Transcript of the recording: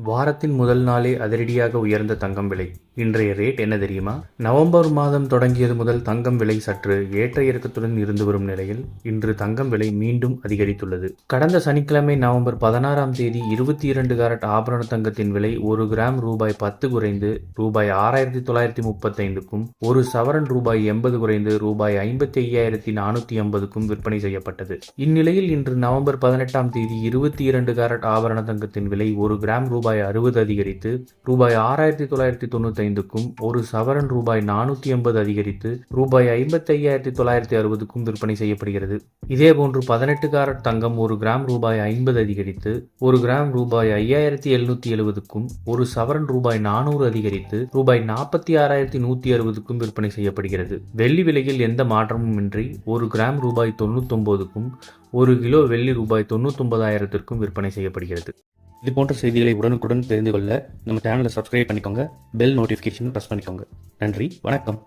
வாரத்தின் முதல் நாளே அதிரடியாக உயர்ந்த தங்கம் விலை. இன்றைய ரேட் என்ன தெரியுமா? நவம்பர் மாதம் தொடங்கியது முதல் தங்கம் விலை சற்று ஏற்ற இறக்கத்துடன் இருந்து வரும் நிலையில் இன்று தங்கம் விலை மீண்டும் அதிகரித்துள்ளது. கடந்த சனிக்கிழமை நவம்பர் 16ஆம் தேதி 22 கேரட் ஆபரண தங்கத்தின் விலை 1 கிராம் ரூபாய் 10 குறைந்து ரூபாய் 6935க்கும், ஒரு சவரன் ரூபாய் 80 குறைந்து ரூபாய் 55,450க்கும் விற்பனை செய்யப்பட்டது. இந்நிலையில் இன்று நவம்பர் 18ஆம் தேதி 22 கேரட் ஆபரண தங்கத்தின் விலை 1 கிராம் ரூபாய் 60 அதிகரித்து ரூபாய் 6995க்கும், ஒரு சவரன் ரூபாய் 480 அதிகரித்து ரூபாய் 55,960க்கும் விற்பனை செய்யப்படுகிறது. இதேபோன்று 18 கேரட் தங்கம் 1 கிராம் ரூபாய் 50 அதிகரித்து 1 கிராம் ரூபாய் 5770க்கும், ஒரு சவரன் ரூபாய் 400 அதிகரித்து ரூபாய் 46,160க்கும் விற்பனை செய்யப்படுகிறது. வெள்ளி விலையில் எந்த மாற்றமும் இன்றி 1 கிராம் ரூபாய் 99க்கும், 1 கிலோ வெள்ளி ரூபாய் 99,000த்திற்கும் விற்பனை செய்யப்படுகிறது. இது போன்ற செய்திகளை உடனுக்குடன் தெரிந்து கொள்ள நம்ம சேனலை சப்ஸ்கிரைப் பண்ணிக்கோங்க. பெல் நோட்டிஃபிகேஷன் ப்ரெஸ் பண்ணிக்கோங்க. நன்றி, வணக்கம்.